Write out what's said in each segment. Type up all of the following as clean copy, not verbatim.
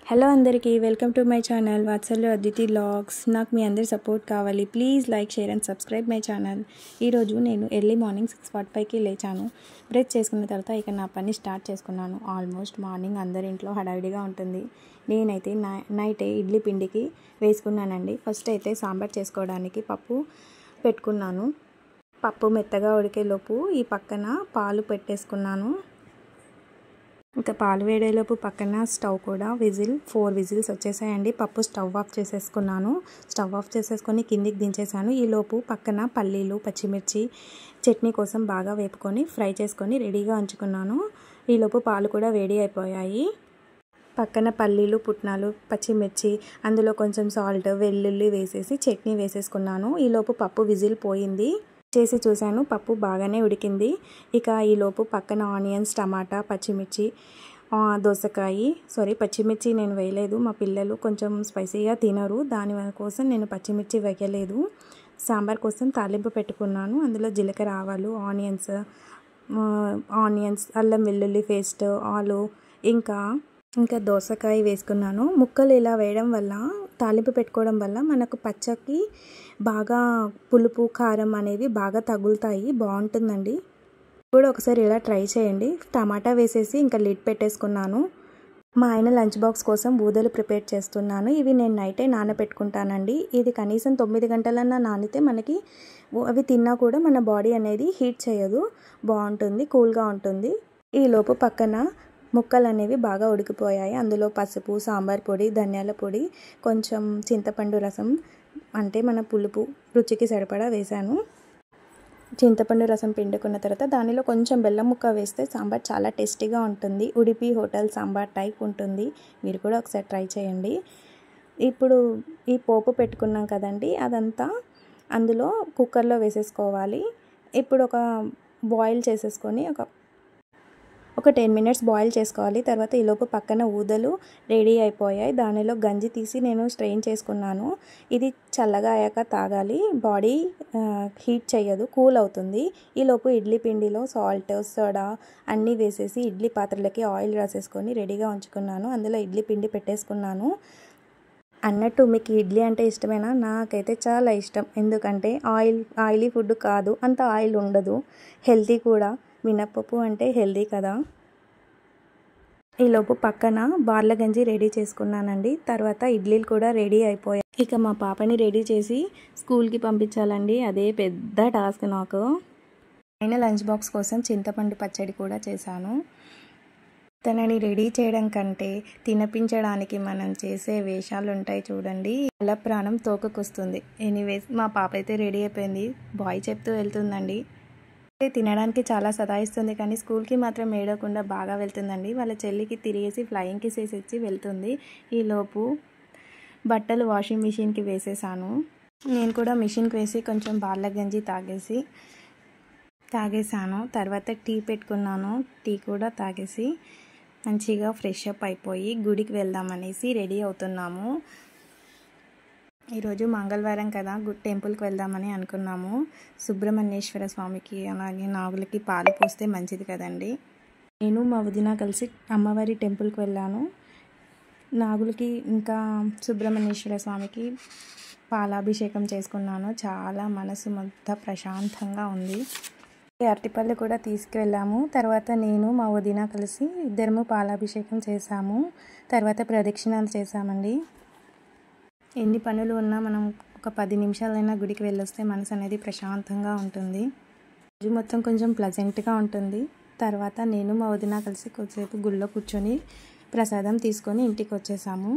Hello అందరికీ welcome to my channel Vatsalya Aditi vlogs. నాకు మీ అందరి సపోర్ట్ కావాలి. Please like, share and subscribe my channel. ఈరోజు నేను ఎర్లీ మార్నింగ్ 6:45కి లేచాను. బ్రష్ చేసుకున్న తర్వాత ఇక నా పని స్టార్ట్ చేసుకున్నాను. ఆల్మోస్ట్ మార్నింగ్ అందరి ఇంట్లో హడావిడిగా ఉంటుంది. నేనైతే నైటే ఇడ్లీ పిండికి వేసుకున్నానండి. ఫస్ట్ అయితే సాంబార్ చేసుకోవడానికి పప్పు పెట్టుకున్నాను. పప్పు మెత్తగా ఉడికేలోపు ఈ పక్కన పాలు పెట్టేసుకున్నాను. ఇంకా పాలు వేడేలోపు పక్కన స్టవ్ కూడా 4 విజిల్స్ వచ్చేసాయండి. పప్పు స్టవ్ ఆఫ్ చేసేసుకున్నాను. స్టవ్ ఆఫ్ చేసేసుకొని కిందికి దించేసాను. ఈలోపు పక్కన పల్లీలు, పచ్చిమిర్చి చట్నీ కోసం బాగా వేపుకొని ఫ్రై చేసుకొని రెడీగా ఉంచుకున్నాను. ఈలోపు పాలు కూడా వేడి అయిపోయాయి. పక్కన పల్లీలు, పుట్నాలు, పచ్చిమిర్చి, అందులో కొంచెం సాల్ట్, వెల్లుల్లి వేసేసి చట్నీ వేసేసుకున్నాను. ఈలోపు పప్పు విజిల్ పోయింది. చేసి చూశాను, పప్పు బాగానే ఉడికింది. ఇక ఈలోపు పక్కన ఆనియన్స్, టమాటా, పచ్చిమిర్చి, పచ్చిమిర్చి నేను వేయలేదు. మా పిల్లలు కొంచెం స్పైసీగా తినరు, దాని కోసం నేను పచ్చిమిర్చి వేయలేదు. సాంబార్ కోసం తాలింపు పెట్టుకున్నాను. అందులో జీలకర్ర, ఆవాలు, ఆనియన్స్, అల్లం వెల్లుల్లి పేస్ట్, ఆలు, ఇంకా దోసకాయ వేసుకున్నాను. ముక్కలు ఇలా వేయడం వల్ల, తాలింపు పెట్టుకోవడం వల్ల మనకు పచ్చకి బాగా పులుపు, కారం అనేవి బాగా తగులుతాయి. బాగుంటుందండి. కూడా ఒకసారి ఇలా ట్రై చేయండి. టమాటా వేసేసి ఇంకా లిడ్ పెట్టేసుకున్నాను. మా ఆయన లంచ్ బాక్స్ కోసం బూదలు ప్రిపేర్ చేస్తున్నాను. ఇవి నేను నైటే నానబెట్టుకుంటానండి. ఇది కనీసం 9 గంటలన్నా నానితే మనకి అవి తిన్నా కూడా మన బాడీ అనేది హీట్ చేయదు, బాగుంటుంది, కూల్గా ఉంటుంది. ఈలోపు పక్కన ముక్కలు అనేవి బాగా ఉడికిపోయాయి. అందులో పసుపు, సాంబార్ పొడి, ధనియాల పొడి, కొంచెం చింతపండు రసం, అంటే మన పులుపు రుచికి సరిపడా వేశాను. చింతపండు రసం పిండుకున్న తర్వాత దానిలో కొంచెం బెల్లం ముక్క వేస్తే సాంబార్ చాలా టేస్టీగా ఉంటుంది. ఉడిపి హోటల్ సాంబార్ టైప్ ఉంటుంది. మీరు కూడా ఒకసారి ట్రై చేయండి. ఇప్పుడు ఈ పోపు పెట్టుకున్నాం కదండి, అదంతా అందులో కుక్కర్లో వేసేసుకోవాలి. ఇప్పుడు బాయిల్ చేసేసుకొని ఒక 10 మినిట్స్ బాయిల్ చేసుకోవాలి. తర్వాత ఈలోపు పక్కన ఊదలు రెడీ అయిపోయాయి. దానిలో గంజి తీసి నేను స్ట్రెయిన్ చేసుకున్నాను. ఇది చల్లగా అయ్యాక తాగాలి. బాడీ హీట్ చేయదు, కూల్ అవుతుంది. ఈలోపు ఇడ్లీ పిండిలో సాల్ట్, సోడా అన్నీ వేసేసి ఇడ్లీ పాత్రలకి ఆయిల్ రాసేసుకొని రెడీగా ఉంచుకున్నాను. అందులో ఇడ్లీ పిండి పెట్టేసుకున్నాను. అన్నట్టు మీకు ఇడ్లీ అంటే ఇష్టమేనా? నాకైతే చాలా ఇష్టం. ఎందుకంటే ఆయిలీ ఫుడ్ కాదు, అంత ఆయిల్ ఉండదు, హెల్తీ కూడా. మినప్పప్పు అంటే హెల్దీ కదా. ఈలోపు పక్కన బార్ల గంజి రెడీ చేసుకున్నానండి. తర్వాత ఇడ్లీలు కూడా రెడీ అయిపోయాయి. ఇక మా పాపని రెడీ చేసి స్కూల్కి పంపించాలండి. అదే పెద్ద టాస్క్ నాకు. అయిన లంచ్ బాక్స్ కోసం చింతపండు పచ్చడి కూడా చేశాను. తనని రెడీ చేయడం కంటే తినిపించడానికి మనం చేసే వేషాలు ఉంటాయి చూడండి, అలా ప్రాణం తోకకొస్తుంది. ఎనీవేస్, మా పాప అయితే రెడీ అయిపోయింది. బాయ్ చెప్తూ వెళ్తుందండి. తినడానికి చాలా సతాయిస్తుంది, కానీ స్కూల్కి మాత్రం ఏడవకుండా బాగా వెళ్తుందండి. వాళ్ళ చెల్లికి తిరిగేసి ఫ్లయింగ్ కిస్ వేసి వెళ్తుంది. ఈలోపు బట్టలు వాషింగ్ మిషన్కి వేసేసాను. నేను కూడా మిషన్కి వేసి కొంచెం బార్ల గంజి తాగేసాను. తర్వాత టీ పెట్టుకున్నాను. టీ కూడా తాగేసి మంచిగా ఫ్రెష్ అప్ అయిపోయి గుడికి వెళ్దామనేసి రెడీ అవుతున్నాము. ఈరోజు మంగళవారం కదా, టెంపుల్కి వెళ్దామని అనుకున్నాము. సుబ్రహ్మణ్యేశ్వర స్వామికి, అలాగే నాగులకి పాలు పోస్తే మంచిది కదండి. నేను మా వదిన కలిసి అమ్మవారి టెంపుల్కి వెళ్ళాను. నాగులకి ఇంకా సుబ్రహ్మణ్యేశ్వర స్వామికి పాలాభిషేకం చేసుకున్నాను. చాలా మనసు మొత్తం ప్రశాంతంగా ఉంది. అరటిపళ్ళు కూడా తీసుకువెళ్ళాము. తర్వాత నేను మా వదిన కలిసి ఇద్దరము పాలాభిషేకం చేశాము. తర్వాత ప్రదక్షిణాలు చేశామండి. ఎన్ని పనులు ఉన్నా మనం ఒక 10 నిమిషాలైనా గుడికి వెళ్ళొస్తే మనసు అనేది ప్రశాంతంగా ఉంటుంది. రోజు మొత్తం కొంచెం ప్లెజెంట్గా ఉంటుంది. తర్వాత నేను మా వదిన కలిసి కొద్దిసేపు గుళ్ళో కూర్చొని ప్రసాదం తీసుకొని ఇంటికి వచ్చేసాము.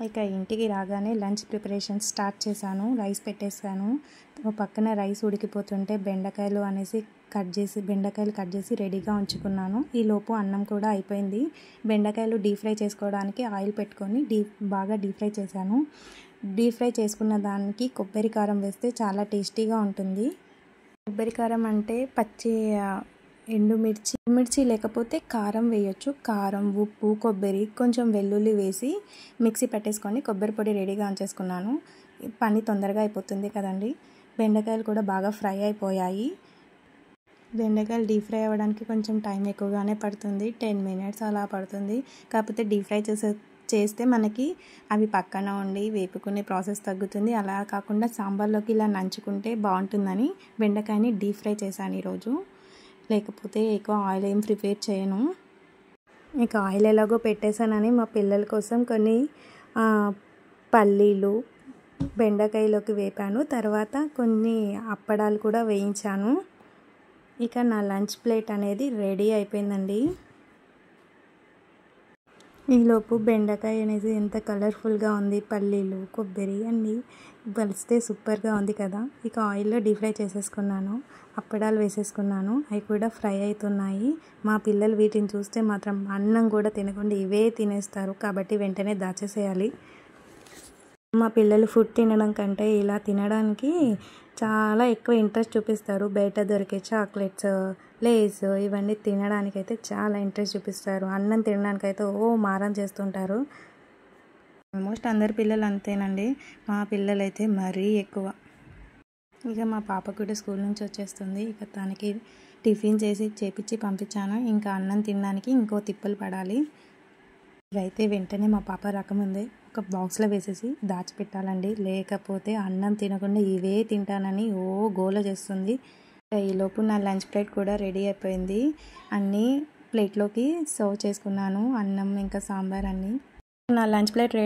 ఇక ఇంటికి రాగానే లంచ్ ప్రిపరేషన్ స్టార్ట్ చేశాను. రైస్ పెట్టేసాను. పక్కన రైస్ ఉడికిపోతుంటే బెండకాయలు కట్ చేసి రెడీగా ఉంచుకున్నాను. ఈలోపు అన్నం కూడా అయిపోయింది. బెండకాయలు డీప్ ఫ్రై చేసుకోవడానికి ఆయిల్ పెట్టుకొని బాగా డీప్ ఫ్రై చేశాను. డీప్ ఫ్రై చేసుకున్న దానికి కొబ్బరి కారం వేస్తే చాలా టేస్టీగా ఉంటుంది. కొబ్బరి కారం అంటే ఎండుమిర్చి లేకపోతే కారం వేయొచ్చు. కారం, ఉప్పు, కొబ్బరి, కొంచెం వెల్లుల్లి వేసి మిక్సీ పెట్టేసుకొని కొబ్బరి పొడి రెడీగా ఉంచేసుకున్నాను. పని తొందరగా అయిపోతుంది కదండి. బెండకాయలు కూడా బాగా ఫ్రై అయిపోయాయి. బెండకాయలు డీప్ ఫ్రై అవ్వడానికి కొంచెం టైం ఎక్కువగానే పడుతుంది, 10 మినిట్స్ అలా పడుతుంది. కాకపోతే డీప్ ఫ్రై చేస్తే మనకి అవి పక్కన ఉండి వేపుకునే ప్రాసెస్ తగ్గుతుంది. అలా కాకుండా సాంబార్లోకి ఇలా నంచుకుంటే బాగుంటుందని బెండకాయని డీప్ ఫ్రై చేశాను ఈరోజు. లేకపోతే ఎక్కువ ఆయిల్ ఏం ప్రిపేర్ చేయను. ఇక ఆయిల్ ఎలాగో పెట్టేశానని మా పిల్లల కోసం కొన్ని పల్లీలు బెండకాయలోకి వేపాను. తర్వాత కొన్ని అప్పడాలు కూడా వేయించాను. ఇక నా లంచ్ ప్లేట్ అనేది రెడీ అయిపోయిందండి. ఈలోపు బెండకాయ అనేది ఎంత కలర్ఫుల్గా ఉంది, పల్లీలు కొబ్బరి అన్నీ కలిస్తే సూపర్గా ఉంది కదా. ఇక ఆయిల్లో డీప్ ఫ్రై చేసేసుకున్నాను, అప్పడాలు వేసేసుకున్నాను, అవి కూడా ఫ్రై అవుతున్నాయి. మా పిల్లలు వీటిని చూస్తే మాత్రం అన్నం కూడా తినకుండా ఇవే తినేస్తారు, కాబట్టి వెంటనే దాచేసేయాలి. మా పిల్లలు ఫుడ్ తినడం కంటే ఇలా తినడానికి చాలా ఎక్కువ ఇంట్రెస్ట్ చూపిస్తారు. బయట దొరికే చాక్లెట్స్, లేస్ ఇవన్నీ తినడానికైతే చాలా ఇంట్రెస్ట్ చూపిస్తారు. అన్నం తినడానికైతే మారం చేస్తుంటారు. ఆల్మోస్ట్ అందరి పిల్లలు అంతేనండి, మా పిల్లలైతే మరీ ఎక్కువ. ఇక మా పాప కూడా స్కూల్ నుంచి వచ్చేస్తుంది. ఇక తనకి టిఫిన్ చేపించి పంపించాను. ఇంకా అన్నం తినడానికి ఇంకో తిప్పలు పడాలి. ఇవైతే వెంటనే మా పాప రాకముందే ఒక బాక్స్లో వేసేసి దాచిపెట్టాలండి, లేకపోతే అన్నం తినకుండా ఇవే తింటానని గోల చేస్తుంది. ఈలోపు నా లంచ్ ప్లేట్ కూడా రెడీ అయిపోయింది. అన్నీ ప్లేట్లోకి సర్వ్ చేసుకున్నాను, అన్నం ఇంకా సాంబార్ అన్నీ. నా లంచ్ ప్లేట్ రెడీ